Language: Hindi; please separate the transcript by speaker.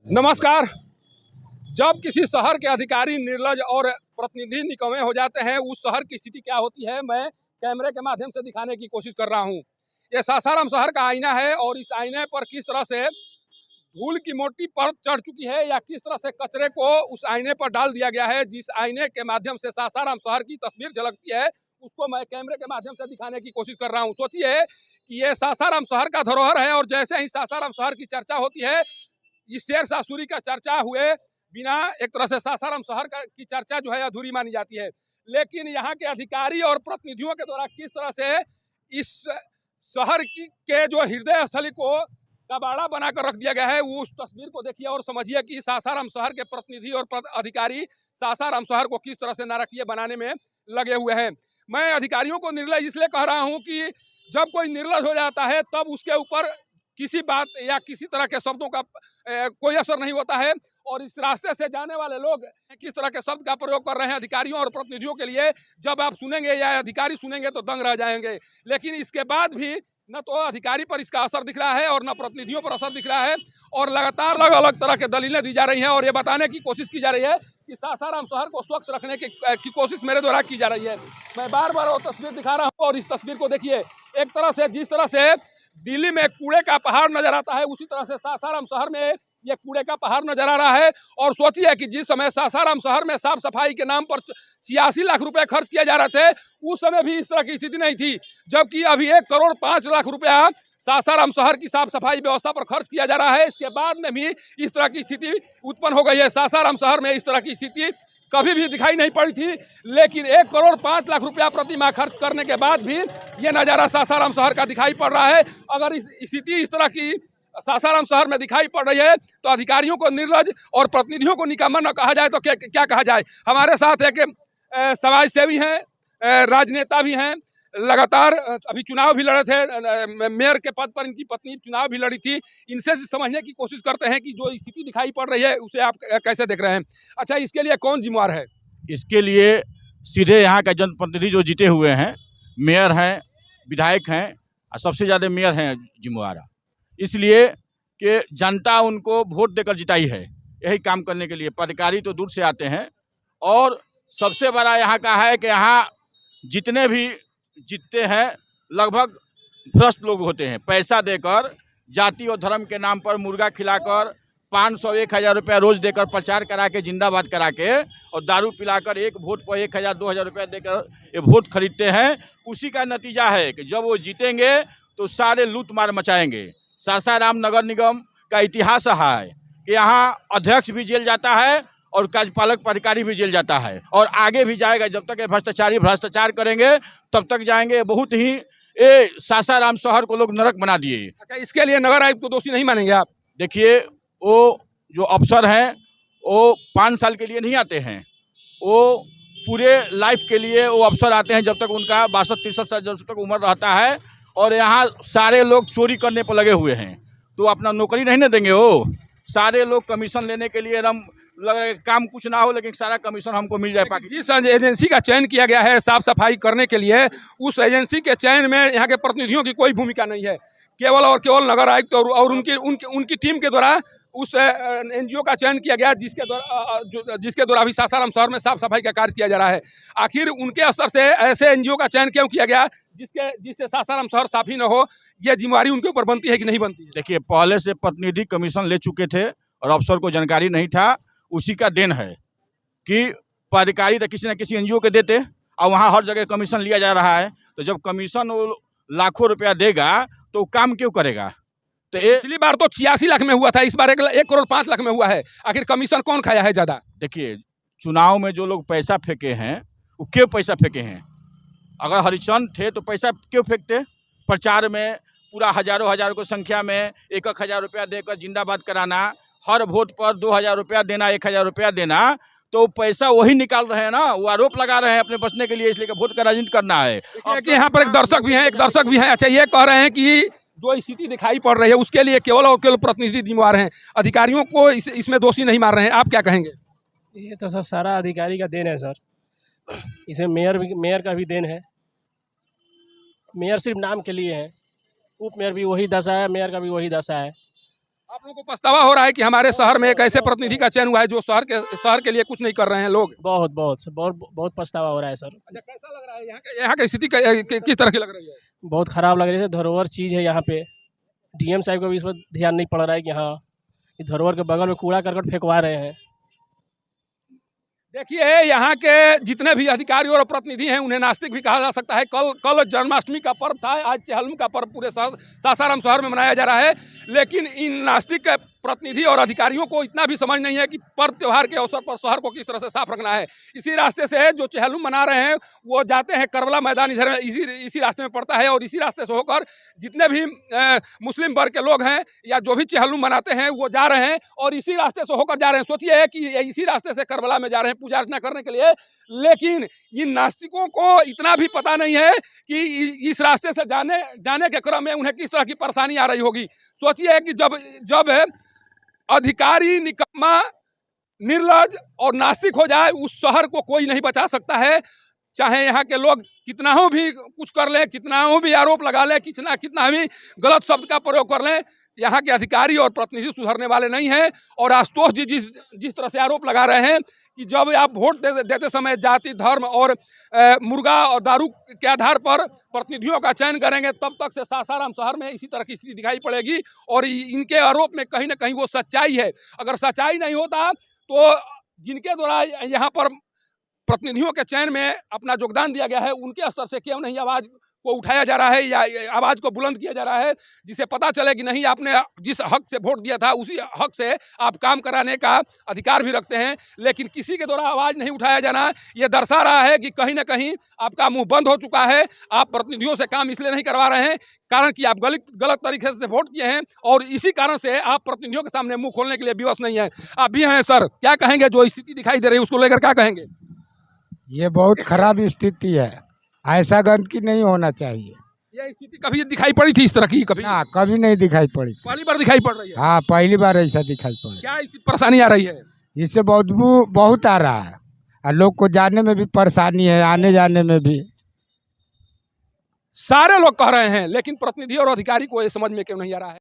Speaker 1: नमस्कार। जब किसी शहर के अधिकारी निर्लज और प्रतिनिधि निकम्मे हो जाते हैं, उस शहर की स्थिति क्या होती है, मैं कैमरे के माध्यम से दिखाने की कोशिश कर रहा हूं। यह सासाराम शहर का आईना है और इस आईने पर किस तरह से धूल की मोटी परत चढ़ चुकी है या किस तरह से कचरे को उस आईने पर डाल दिया गया है, जिस आईने के माध्यम से सासाराम शहर की तस्वीर झलकती है, उसको मैं कैमरे के माध्यम से दिखाने की कोशिश कर रहा हूँ। सोचिए कि ये सासाराम शहर का धरोहर है और जैसे ही सासाराम शहर की चर्चा होती है, इस शेर शाह सूरी का चर्चा हुए बिना एक तरह से सासाराम शहर की चर्चा जो है अधूरी मानी जाती है। लेकिन यहाँ के अधिकारी और प्रतिनिधियों के द्वारा किस तरह से इस शहर के जो हृदय स्थली को कबाड़ा बनाकर रख दिया गया है, वो उस तस्वीर को देखिए और समझिए कि सासाराम शहर के प्रतिनिधि और अधिकारी सासाराम शहर को किस तरह से नारकीय बनाने में लगे हुए हैं। मैं अधिकारियों को निर्लज इसलिए कह रहा हूँ कि जब कोई निर्लज हो जाता है तब उसके ऊपर किसी बात या किसी तरह के शब्दों का कोई असर नहीं होता है और इस रास्ते से जाने वाले लोग किस तरह के शब्द का प्रयोग कर रहे हैं अधिकारियों और प्रतिनिधियों के लिए, जब आप सुनेंगे या अधिकारी सुनेंगे तो दंग रह जाएंगे। लेकिन इसके बाद भी न तो अधिकारी पर इसका असर दिख रहा है और न प्रतिनिधियों पर असर दिख रहा है और लगातार अलग अलग तरह के दलीलें दी जा रही हैं और ये बताने की कोशिश की जा रही है कि सासाराम शहर को स्वच्छ रखने की कोशिश मेरे द्वारा की जा रही है। मैं बार बार वो तस्वीर दिखा रहा हूँ और इस तस्वीर को देखिए। एक तरह से जिस तरह से दिल्ली में कूड़े का पहाड़ नजर आता है, उसी तरह से सासाराम शहर में ये कूड़े का पहाड़ नजर आ रहा है। और सोचिए कि जिस समय सासाराम शहर में साफ सफाई के नाम पर 86 लाख रुपए खर्च किए जा रहे थे, उस समय भी इस तरह की स्थिति नहीं थी, जबकि अभी 1 करोड़ 5 लाख रुपया सासाराम शहर की साफ सफाई व्यवस्था पर खर्च किया जा रहा है। इसके बाद में भी इस तरह की स्थिति उत्पन्न हो गई है। सासाराम शहर में इस तरह की स्थिति कभी भी दिखाई नहीं पड़ी थी, लेकिन 1 करोड़ 5 लाख रुपया प्रति माह खर्च करने के बाद भी ये नज़ारा सासाराम शहर का दिखाई पड़ रहा है। अगर स्थिति इस तरह की सासाराम शहर में दिखाई पड़ रही है तो अधिकारियों को निर्लज और प्रतिनिधियों को निकम्मा न कहा जाए तो क्या कहा जाए। हमारे साथ एक समाज सेवी हैं, राजनेता भी हैं, लगातार अभी चुनाव भी लड़े थे, मेयर के पद पर इनकी पत्नी चुनाव भी लड़ी थी। इनसे समझने की कोशिश करते हैं कि जो स्थिति दिखाई पड़ रही है उसे आप कैसे देख रहे हैं। अच्छा, इसके लिए कौन जिम्मेवार है?
Speaker 2: इसके लिए सीधे यहाँ का जनप्रतिनिधि जो जीते हुए हैं, मेयर हैं, विधायक हैं और सबसे ज़्यादा मेयर हैं जिम्मेवार। इसलिए कि जनता उनको वोट देकर जिताई है यही काम करने के लिए। पदाधिकारी तो दूर से आते हैं और सबसे बड़ा यहाँ का है कि यहाँ जितने भी जीतते हैं लगभग भ्रष्ट लोग होते हैं। पैसा देकर, जाति और धर्म के नाम पर मुर्गा खिलाकर 500-1000 रुपया रोज देकर प्रचार करा के जिंदाबाद करा के और दारू पिलाकर एक वोट पर 1000-2000 रुपया देकर ये वोट खरीदते हैं। उसी का नतीजा है कि जब वो जीतेंगे तो सारे लूट मार मचाएंगे। सासाराम नगर निगम का इतिहास है कि यहाँ अध्यक्ष भी जेल जाता है और कार्यपालक अधिकारी भी जेल जाता है और आगे भी जाएगा। जब तक ये भ्रष्टाचार करेंगे तब तक जाएंगे। बहुत ही ये सासाराम शहर को लोग नरक बना दिए।
Speaker 1: अच्छा, इसके लिए नगर आयुक्त को दोषी नहीं मानेंगे आप?
Speaker 2: देखिए, वो जो अफसर हैं वो 5 साल के लिए नहीं आते हैं, वो पूरे लाइफ के लिए वो अफसर आते हैं जब तक उनका 62-63 साल जब तक उम्र रहता है। और यहाँ सारे लोग चोरी करने पर लगे हुए हैं तो अपना नौकरी नहीं ना देंगे। वो सारे लोग कमीशन लेने के लिए एकदम काम कुछ ना हो लेकिन सारा कमीशन हमको मिल जाए।
Speaker 1: जिस एजेंसी का चयन किया गया है साफ सफाई करने के लिए, उस एजेंसी के चयन में यहाँ के प्रतिनिधियों की कोई भूमिका नहीं है। केवल और केवल नगर आयुक्त और उनकी टीम के द्वारा उस एनजीओ का चयन किया गया जिसके द्वारा अभी सासाराम शहर में साफ सफाई का कार्य किया जा रहा है। आखिर उनके स्तर से ऐसे एनजीओ का चयन क्यों किया गया जिससे सासाराम शहर साफ ही न हो? यह जिम्मेवारी उनके ऊपर बनती है कि नहीं बनती है?
Speaker 2: देखिए, पहले से प्रतिनिधि कमीशन ले चुके थे और अफसर को जानकारी नहीं था। उसी का देन है कि पदाधिकारी तो किसी न किसी एनजीओ के देते और वहाँ हर जगह कमीशन लिया जा रहा है। तो जब कमीशन वो लाखों रुपया देगा तो काम क्यों करेगा? तो
Speaker 1: पिछली बार तो 86 लाख में हुआ था, इस बार 1 करोड़ 5 लाख में हुआ है। आखिर कमीशन कौन खाया है ज़्यादा?
Speaker 2: देखिए, चुनाव में जो लोग पैसा फेंके हैं वो क्यों पैसा फेंके हैं? अगर हरिचंद थे तो पैसा क्यों फेंकते? प्रचार में पूरा हजारों की संख्या में 1-1000 रुपया देकर जिंदाबाद कराना, हर वोट पर 2000 रुपया देना, 1000 रुपया देना, तो पैसा वही निकाल रहे हैं ना। वो आरोप लगा रहे हैं अपने बचने के लिए, इसलिए वोट का राजनीति करना है।
Speaker 1: यहाँ पर एक दर्शक भी हैं। अच्छा, ये कह रहे हैं कि जो स्थिति दिखाई पड़ रही है उसके लिए केवल और केवल प्रतिनिधि जिम्मेवार हैं, अधिकारियों को इसमें दोषी नहीं मार रहे हैं। आप क्या कहेंगे?
Speaker 3: ये तो सर सारा अधिकारी का देन है सर। इसमें मेयर का भी देन है। मेयर सिर्फ नाम के लिए है, उप मेयर भी वही दशा है, मेयर का भी वही दशा है।
Speaker 1: आप लोगों को पछतावा हो रहा है कि हमारे शहर में एक ऐसे प्रतिनिधि का चयन हुआ है जो शहर के लिए कुछ नहीं कर रहे हैं लोग?
Speaker 3: बहुत बहुत बहुत बहुत पछतावा हो रहा है सर।
Speaker 1: अच्छा, कैसा लग रहा है यहाँ की स्थिति किस तरह की लग रही है?
Speaker 3: बहुत खराब लग रही है, धरोहर चीज़ है यहाँ पे। डीएम साहब को भी इस पर ध्यान नहीं पड़ रहा है कि हाँ, ये धरोहर के बगल में कूड़ा करकट फेंकवा रहे हैं।
Speaker 1: देखिए, यहाँ के जितने भी अधिकारी और प्रतिनिधि हैं उन्हें नास्तिक भी कहा जा सकता है। कल जन्माष्टमी का पर्व था, आज चेहल्लुम का पर्व पूरे सासाराम शहर में मनाया जा रहा है, लेकिन इन नास्तिक प्रतिनिधि और अधिकारियों को इतना भी समझ नहीं है कि पर्व त्यौहार के अवसर पर शहर को किस तरह से साफ रखना है। इसी रास्ते से जो चेहल्लुम मना रहे हैं वो जाते हैं करबला मैदान, इधर में इसी रास्ते में पड़ता है, और इसी रास्ते से होकर जितने भी मुस्लिम वर्ग के लोग हैं या जो भी चेहल्लुम मनाते हैं वो जा रहे हैं और इसी रास्ते से होकर जा रहे हैं। सोचिए कि इसी रास्ते से करबला में जा रहे हैं पूजा अर्चना करने के लिए, लेकिन इन नास्तिकों को इतना भी पता नहीं है कि इस रास्ते से जाने के क्रम में उन्हें किस तरह की परेशानी आ रही होगी। सोचिए कि जब अधिकारी निकम्मा, निर्लज और नास्तिक हो जाए, उस शहर को कोई नहीं बचा सकता है। चाहे यहाँ के लोग कितना हो भी कुछ कर लें, कितना हो भी आरोप लगा लें, कितना भी गलत शब्द का प्रयोग कर लें, यहाँ के अधिकारी और प्रतिनिधि सुधरने वाले नहीं हैं। और आशुतोष जी जिस तरह से आरोप लगा रहे हैं कि जब आप वोट देते समय जाति, धर्म और मुर्गा और दारू के आधार पर प्रतिनिधियों का चयन करेंगे, तब तक से सासाराम शहर में इसी तरह की स्थिति दिखाई पड़ेगी। और इनके आरोप में कहीं ना कहीं वो सच्चाई है। अगर सच्चाई नहीं होता तो जिनके द्वारा यहाँ पर प्रतिनिधियों के चयन में अपना योगदान दिया गया है, उनके स्तर से क्यों नहीं आवाज़ को उठाया जा रहा है या आवाज़ को बुलंद किया जा रहा है, जिससे पता चले कि नहीं, आपने जिस हक से वोट दिया था उसी हक से आप काम कराने का अधिकार भी रखते हैं। लेकिन किसी के द्वारा आवाज़ नहीं उठाया जाना, ये दर्शा रहा है कि कहीं ना कहीं आपका मुंह बंद हो चुका है। आप प्रतिनिधियों से काम इसलिए नहीं करवा रहे हैं कारण कि आप गलत तरीके से वोट किए हैं, और इसी कारण से आप प्रतिनिधियों के सामने मुँह खोलने के लिए विवश नहीं है। आप भी हैं सर, क्या कहेंगे? जो स्थिति दिखाई दे रही है उसको लेकर क्या कहेंगे?
Speaker 4: ये बहुत खराब स्थिति है, ऐसा गंदगी नहीं होना चाहिए।
Speaker 1: ये स्थिति कभी दिखाई पड़ी थी इस तरह की? कभी
Speaker 4: ना, कभी नहीं दिखाई पड़ी।
Speaker 1: पहली बार दिखाई पड़ रही है?
Speaker 4: हाँ, पहली बार ऐसा दिखाई पड़ा।
Speaker 1: क्या इसकी परेशानी आ रही है?
Speaker 4: इससे बदबू बहुत आ रहा है और लोग को जाने में भी परेशानी है, आने जाने में भी।
Speaker 1: सारे लोग कह रहे हैं, लेकिन प्रतिनिधि और अधिकारी को ये समझ में क्यों नहीं आ रहा है?